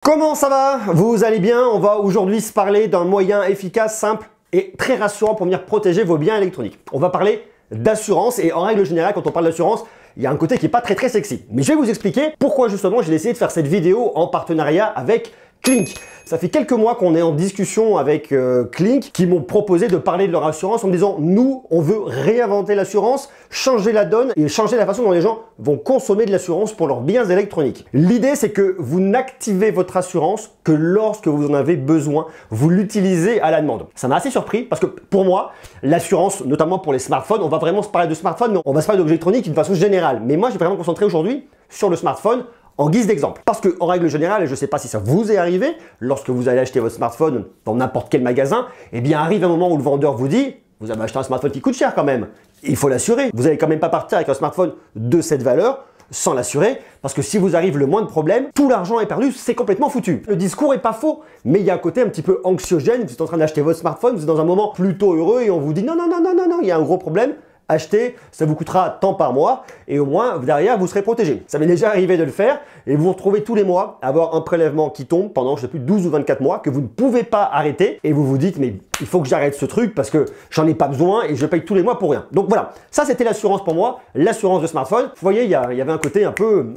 Comment ça va? Vous allez bien? On va aujourd'hui se parler d'un moyen efficace, simple et très rassurant pour venir protéger vos biens électroniques. On va parler d'assurance et en règle générale, quand on parle d'assurance, il y a un côté qui n'est pas très sexy. Mais je vais vous expliquer pourquoi justement j'ai décidé de faire cette vidéo en partenariat avec Clink. Ça fait quelques mois qu'on est en discussion avec Clink qui m'ont proposé de parler de leur assurance en me disant nous, on veut réinventer l'assurance, changer la donne et changer la façon dont les gens vont consommer de l'assurance pour leurs biens électroniques. L'idée, c'est que vous n'activez votre assurance que lorsque vous en avez besoin. Vous l'utilisez à la demande. Ça m'a assez surpris parce que pour moi, l'assurance, notamment pour les smartphones, on va vraiment se parler de smartphones, mais on va se parler d'objets électroniques de façon générale. Mais moi, je vais vraiment me concentrer aujourd'hui sur le smartphone en guise d'exemple. Parce que en règle générale, et je ne sais pas si ça vous est arrivé, lorsque vous allez acheter votre smartphone dans n'importe quel magasin, eh bien arrive un moment où le vendeur vous dit « Vous avez acheté un smartphone qui coûte cher quand même. Il faut l'assurer. Vous n'allez quand même pas partir avec un smartphone de cette valeur sans l'assurer, parce que si vous arrive le moins de problèmes, tout l'argent est perdu, c'est complètement foutu. » Le discours est pas faux, mais il y a un côté un petit peu anxiogène. Vous êtes en train d'acheter votre smartphone, vous êtes dans un moment plutôt heureux et on vous dit « Non, il y a un gros problème. » Achetez, ça vous coûtera tant par mois et au moins derrière vous serez protégé. Ça m'est déjà arrivé de le faire et vous vous retrouvez tous les mois à avoir un prélèvement qui tombe pendant je sais plus 12 ou 24 mois que vous ne pouvez pas arrêter et vous vous dites mais il faut que j'arrête ce truc parce que j'en ai pas besoin et je paye tous les mois pour rien. Donc voilà, ça c'était l'assurance pour moi, l'assurance de smartphone. Vous voyez, il y avait un côté un peu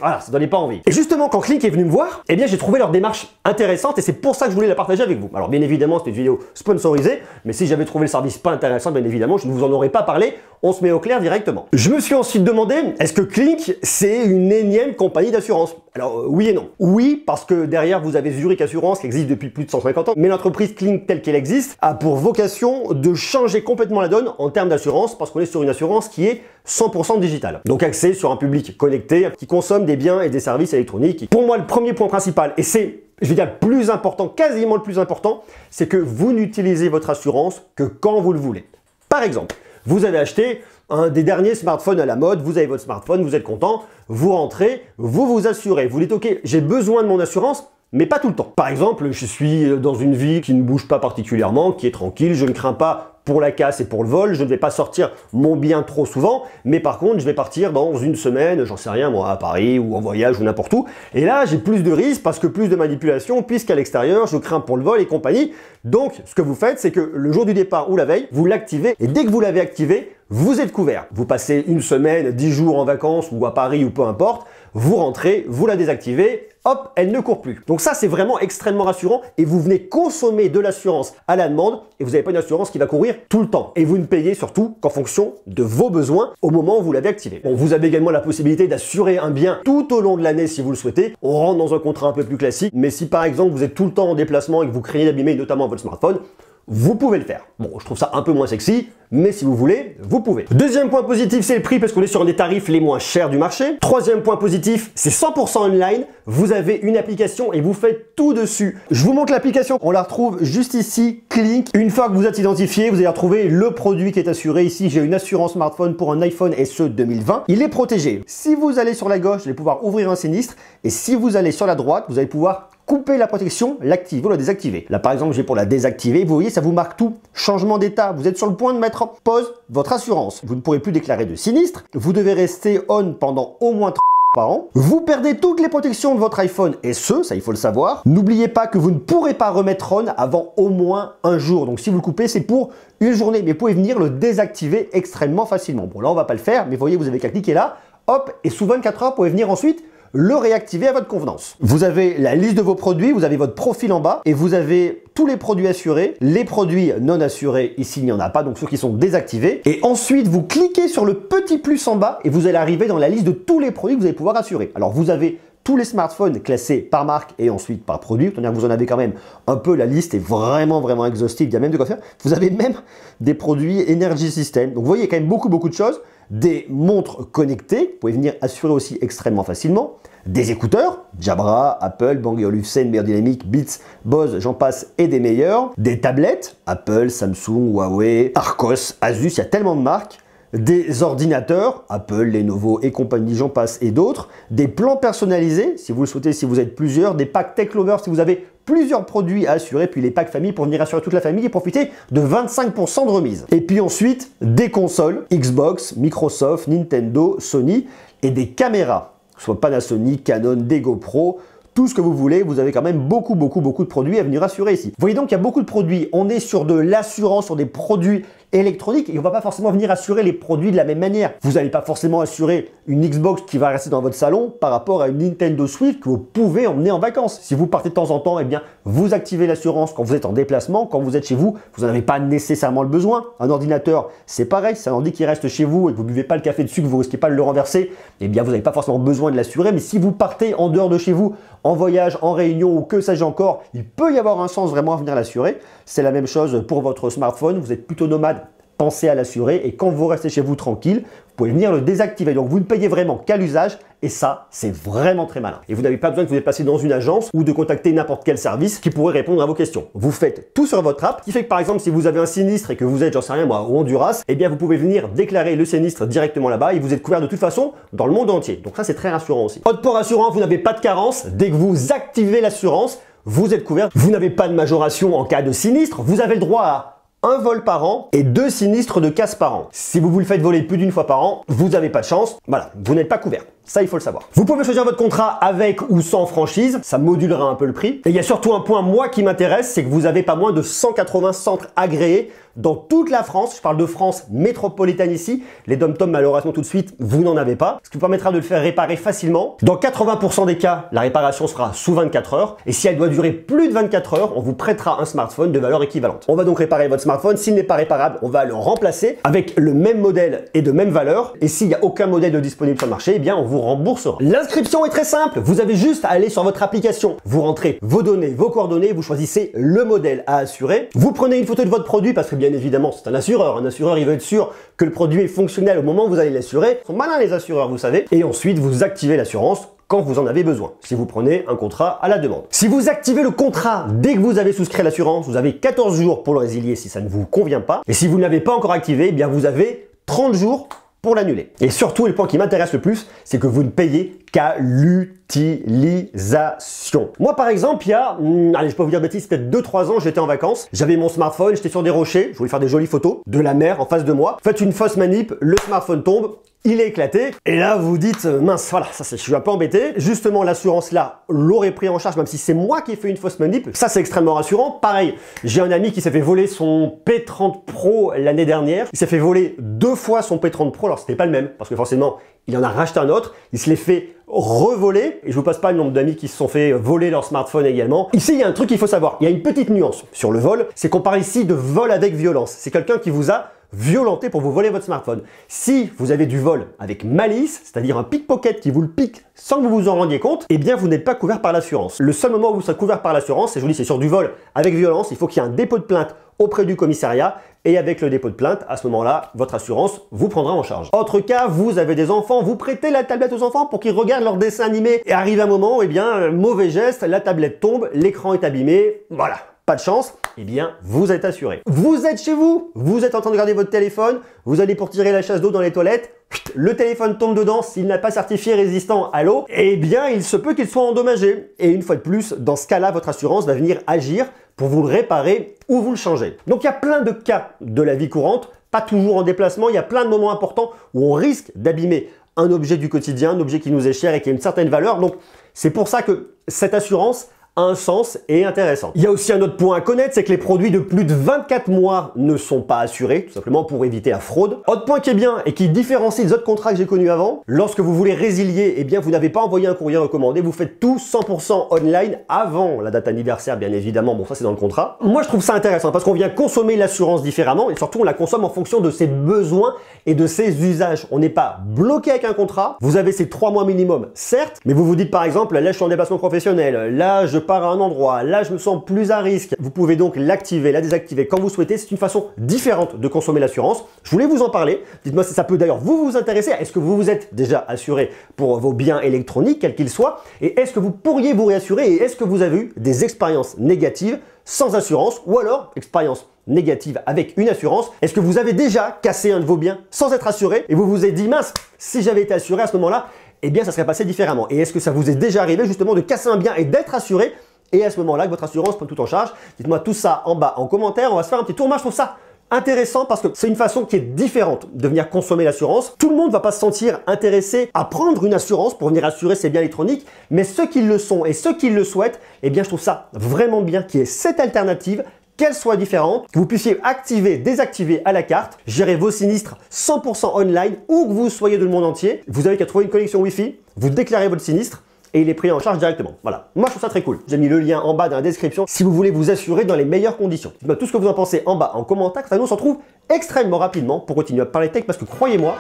voilà, ça donnait pas envie. Et justement quand Clink est venu me voir, eh bien j'ai trouvé leur démarche intéressante et c'est pour ça que je voulais la partager avec vous. Alors bien évidemment c'était une vidéo sponsorisée, mais si j'avais trouvé le service pas intéressant, bien évidemment je ne vous en aurais pas parlé. On se met au clair directement. Je me suis ensuite demandé, est-ce que Clink, c'est une énième compagnie d'assurance? Alors oui et non. Oui, parce que derrière vous avez Zurich Assurance qui existe depuis plus de 150 ans, mais l'entreprise Clink telle qu'elle existe a pour vocation de changer complètement la donne en termes d'assurance, parce qu'on est sur une assurance qui est 100% digitale. Donc axée sur un public connecté qui consomme des biens et des services électroniques. Pour moi, le premier point principal, et c'est je vais dire le plus important, quasiment le plus important, c'est que vous n'utilisez votre assurance que quand vous le voulez. Par exemple, vous avez acheté un des derniers smartphones à la mode, vous avez votre smartphone, vous êtes content, vous rentrez, vous vous assurez. Vous dites ok, j'ai besoin de mon assurance, mais pas tout le temps. Par exemple, je suis dans une vie qui ne bouge pas particulièrement, qui est tranquille, je ne crains pas pour la casse et pour le vol, je ne vais pas sortir mon bien trop souvent, mais par contre, je vais partir dans une semaine, j'en sais rien moi, à Paris ou en voyage ou n'importe où. Et là, j'ai plus de risques parce que plus de manipulation, puisqu'à l'extérieur, je crains pour le vol et compagnie. Donc, ce que vous faites, c'est que le jour du départ ou la veille, vous l'activez et dès que vous l'avez activé, vous êtes couvert. Vous passez une semaine, 10 jours en vacances ou à Paris ou peu importe, vous rentrez, vous la désactivez, hop, elle ne court plus. Donc ça, c'est vraiment extrêmement rassurant et vous venez consommer de l'assurance à la demande et vous n'avez pas une assurance qui va courir tout le temps. Et vous ne payez surtout qu'en fonction de vos besoins au moment où vous l'avez activé. Bon, vous avez également la possibilité d'assurer un bien tout au long de l'année si vous le souhaitez. On rentre dans un contrat un peu plus classique, mais si par exemple vous êtes tout le temps en déplacement et que vous craignez d'abîmer notamment votre smartphone, vous pouvez le faire. Bon, je trouve ça un peu moins sexy, mais si vous voulez, vous pouvez. Deuxième point positif, c'est le prix parce qu'on est sur un des tarifs les moins chers du marché. Troisième point positif, c'est 100% online. Vous avez une application et vous faites tout dessus. Je vous montre l'application. On la retrouve juste ici, Clink. Une fois que vous êtes identifié, vous allez retrouver le produit qui est assuré. Ici, j'ai une assurance smartphone pour un iPhone SE 2020. Il est protégé. Si vous allez sur la gauche, vous allez pouvoir ouvrir un sinistre. Et si vous allez sur la droite, vous allez pouvoir couper la protection, l'activer ou la désactiver. Là par exemple j'ai pour la désactiver, vous voyez ça vous marque tout, changement d'état, vous êtes sur le point de mettre en pause votre assurance. Vous ne pourrez plus déclarer de sinistre, vous devez rester on pendant au moins 30 par an. Vous perdez toutes les protections de votre iPhone SE, ça il faut le savoir. N'oubliez pas que vous ne pourrez pas remettre on avant au moins un jour. Donc si vous le coupez c'est pour une journée, mais vous pouvez venir le désactiver extrêmement facilement. Bon là on va pas le faire, mais vous voyez vous avez qu'à cliquer là, hop, et sous 24 heures vous pouvez venir ensuite le réactiver à votre convenance. Vous avez la liste de vos produits, vous avez votre profil en bas et vous avez tous les produits assurés, les produits non assurés, ici il n'y en a pas, donc ceux qui sont désactivés. Et ensuite, vous cliquez sur le petit plus en bas et vous allez arriver dans la liste de tous les produits que vous allez pouvoir assurer. Alors vous avez tous les smartphones classés par marque et ensuite par produit. Vous en avez quand même un peu, la liste est vraiment exhaustive, il y a même de quoi faire. Vous avez même des produits Energy System. Donc vous voyez quand même beaucoup de choses. Des montres connectées, vous pouvez venir assurer aussi extrêmement facilement. Des écouteurs, Jabra, Apple, Bang & Olufsen, Biodynamic, Beats, Bose, j'en passe et des meilleurs. Des tablettes, Apple, Samsung, Huawei, Arcos, Asus, il y a tellement de marques. Des ordinateurs, Apple, Lenovo et compagnie, j'en passe et d'autres. Des plans personnalisés, si vous le souhaitez, si vous êtes plusieurs. Des packs Tech Lover, si vous avez plusieurs produits à assurer. Puis les packs famille pour venir assurer toute la famille et profiter de 25% de remise. Et puis ensuite, des consoles, Xbox, Microsoft, Nintendo, Sony et des caméras, soit Panasonic, Canon, des GoPro. tout ce que vous voulez, vous avez quand même beaucoup de produits à venir assurer ici. Vous voyez donc qu'il y a beaucoup de produits, on est sur de l'assurance, sur des produits électroniques et on va pas forcément venir assurer les produits de la même manière. Vous n'allez pas forcément assurer une Xbox qui va rester dans votre salon par rapport à une Nintendo Switch que vous pouvez emmener en vacances. Si vous partez de temps en temps, eh bien, vous activez l'assurance quand vous êtes en déplacement, quand vous êtes chez vous, vous n'en avez pas nécessairement le besoin. Un ordinateur, c'est pareil, c'est un ordi qui reste chez vous et que vous ne buvez pas le café dessus, que vous risquez pas de le renverser, eh bien, vous n'avez pas forcément besoin de l'assurer. Mais si vous partez en dehors de chez vous, en voyage, en réunion ou que sais-je encore, il peut y avoir un sens vraiment à venir l'assurer. C'est la même chose pour votre smartphone, vous êtes plutôt nomade, pensez à l'assurer et quand vous restez chez vous tranquille, vous pouvez venir le désactiver. Donc vous ne payez vraiment qu'à l'usage et ça, c'est vraiment très malin. Et vous n'avez pas besoin de vous déplacer dans une agence ou de contacter n'importe quel service qui pourrait répondre à vos questions. Vous faites tout sur votre app, qui fait que par exemple, si vous avez un sinistre et que vous êtes, j'en sais rien moi, au Honduras, eh bien vous pouvez venir déclarer le sinistre directement là-bas et vous êtes couvert de toute façon dans le monde entier. Donc ça, c'est très rassurant aussi. Autre point rassurant, vous n'avez pas de carence. Dès que vous activez l'assurance, vous êtes couvert. Vous n'avez pas de majoration en cas de sinistre. Vous avez le droit à un vol par an et 2 sinistres de casse par an. Si vous vous le faites voler plus d'une fois par an, vous n'avez pas de chance. Voilà, vous n'êtes pas couvert. Ça, il faut le savoir. Vous pouvez choisir votre contrat avec ou sans franchise. Ça modulera un peu le prix. Et il y a surtout un point, moi, qui m'intéresse, c'est que vous avez pas moins de 180 centres agréés dans toute la France. Je parle de France métropolitaine ici. Les dom-toms, malheureusement, tout de suite, vous n'en avez pas. Ce qui vous permettra de le faire réparer facilement. Dans 80% des cas, la réparation sera sous 24 heures. Et si elle doit durer plus de 24 heures, on vous prêtera un smartphone de valeur équivalente. On va donc réparer votre smartphone. S'il n'est pas réparable, on va le remplacer avec le même modèle et de même valeur. Et s'il n'y a aucun modèle de disponible sur le marché, eh bien, on vous remboursera. L'inscription est très simple. Vous avez juste à aller sur votre application. Vous rentrez vos données, vos coordonnées, vous choisissez le modèle à assurer. Vous prenez une photo de votre produit parce que bien évidemment, c'est un assureur. Un assureur, il veut être sûr que le produit est fonctionnel au moment où vous allez l'assurer. Ils sont malins les assureurs, vous savez. Et ensuite, vous activez l'assurance quand vous en avez besoin, si vous prenez un contrat à la demande. Si vous activez le contrat dès que vous avez souscrit à l'assurance, vous avez 14 jours pour le résilier si ça ne vous convient pas. Et si vous ne l'avez pas encore activé, eh bien vous avez 30 jours pour l'annuler. Et surtout, le point qui m'intéresse le plus, c'est que vous ne payez qu'à l'utilisation. Moi, par exemple, il y a, allez, je peux vous dire bêtise, peut-être 2-3 ans, j'étais en vacances, j'avais mon smartphone, j'étais sur des rochers, je voulais faire des jolies photos de la mer en face de moi. Faites une fausse manip, le smartphone tombe, il est éclaté, et là vous dites, mince, voilà, ça je suis un peu embêté. Justement, l'assurance là l'aurait pris en charge, même si c'est moi qui ai fait une fausse manip. Ça, c'est extrêmement rassurant. Pareil, j'ai un ami qui s'est fait voler son P30 Pro l'année dernière. Il s'est fait voler 2 fois son P30 Pro, alors c'était pas le même, parce que forcément, il en a racheté un autre, il se l'est fait revoler, et je vous passe pas le nombre d'amis qui se sont fait voler leur smartphone également. Ici, il y a un truc qu'il faut savoir, il y a une petite nuance sur le vol, c'est qu'on parle ici de vol avec violence. C'est quelqu'un qui vous a violenté pour vous voler votre smartphone. Si vous avez du vol avec malice, c'est-à-dire un pickpocket qui vous le pique sans que vous vous en rendiez compte, eh bien vous n'êtes pas couvert par l'assurance. Le seul moment où vous serez couvert par l'assurance, et je vous dis c'est sur du vol avec violence, il faut qu'il y ait un dépôt de plainte auprès du commissariat et avec le dépôt de plainte, à ce moment-là, votre assurance vous prendra en charge. Autre cas, vous avez des enfants, vous prêtez la tablette aux enfants pour qu'ils regardent leurs dessins animés et arrive un moment, eh bien, mauvais geste, la tablette tombe, l'écran est abîmé, voilà. Pas de chance, eh bien, vous êtes assuré. Vous êtes chez vous, vous êtes en train de regarder votre téléphone, vous allez pour tirer la chasse d'eau dans les toilettes, le téléphone tombe dedans, s'il n'a pas certifié résistant à l'eau, eh bien, il se peut qu'il soit endommagé. Et une fois de plus, dans ce cas-là, votre assurance va venir agir pour vous le réparer ou vous le changer. Donc, il y a plein de cas de la vie courante, pas toujours en déplacement, il y a plein de moments importants où on risque d'abîmer un objet du quotidien, un objet qui nous est cher et qui a une certaine valeur. Donc, c'est pour ça que cette assurance un sens et intéressant. Il y a aussi un autre point à connaître, c'est que les produits de plus de 24 mois ne sont pas assurés, tout simplement pour éviter la fraude. Autre point qui est bien et qui différencie les autres contrats que j'ai connus avant, lorsque vous voulez résilier, eh bien vous n'avez pas envoyé un courrier recommandé, vous faites tout 100% online avant la date anniversaire, bien évidemment, bon ça c'est dans le contrat. Moi je trouve ça intéressant parce qu'on vient consommer l'assurance différemment et surtout on la consomme en fonction de ses besoins et de ses usages. On n'est pas bloqué avec un contrat, vous avez ces 3 mois minimum, certes, mais vous vous dites par exemple, là je suis en déplacement professionnel, là je pars à un endroit, là je me sens plus à risque. Vous pouvez donc l'activer, la désactiver quand vous souhaitez. C'est une façon différente de consommer l'assurance. Je voulais vous en parler. Dites-moi si ça peut d'ailleurs vous intéresser. Est-ce que vous vous êtes déjà assuré pour vos biens électroniques, quels qu'ils soient? Et est-ce que vous pourriez vous réassurer? Et est-ce que vous avez eu des expériences négatives sans assurance ou alors expérience négative avec une assurance? Est-ce que vous avez déjà cassé un de vos biens sans être assuré et vous vous êtes dit mince, si j'avais été assuré à ce moment-là, eh bien ça serait passé différemment? Et est-ce que ça vous est déjà arrivé justement de casser un bien et d'être assuré et à ce moment-là que votre assurance prend tout en charge? Dites-moi tout ça en bas en commentaire, on va se faire un petit tour. Moi je trouve ça intéressant parce que c'est une façon qui est différente de venir consommer l'assurance. Tout le monde ne va pas se sentir intéressé à prendre une assurance pour venir assurer ses biens électroniques, mais ceux qui le sont et ceux qui le souhaitent, eh bien je trouve ça vraiment bien qu'il y ait cette alternative, qu'elle soit différente, que vous puissiez activer, désactiver à la carte, gérer vos sinistres 100% online, où que vous soyez dans le monde entier. Vous avez qu'à trouver une connexion Wi-Fi, vous déclarez votre sinistre, et il est pris en charge directement. Voilà. Moi, je trouve ça très cool. J'ai mis le lien en bas dans la description si vous voulez vous assurer dans les meilleures conditions. Dites-moi tout ce que vous en pensez en bas en commentaire. Ça nous on se retrouve extrêmement rapidement pour continuer à parler tech parce que croyez-moi,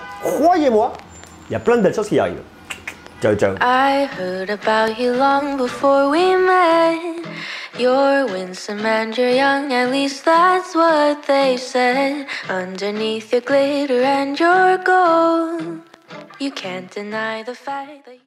il y a plein de belles choses qui arrivent. Ciao, ciao. I heard about you long before we met. You're winsome and you're young, at least that's what they said. Underneath your glitter and your gold, you can't deny the fact that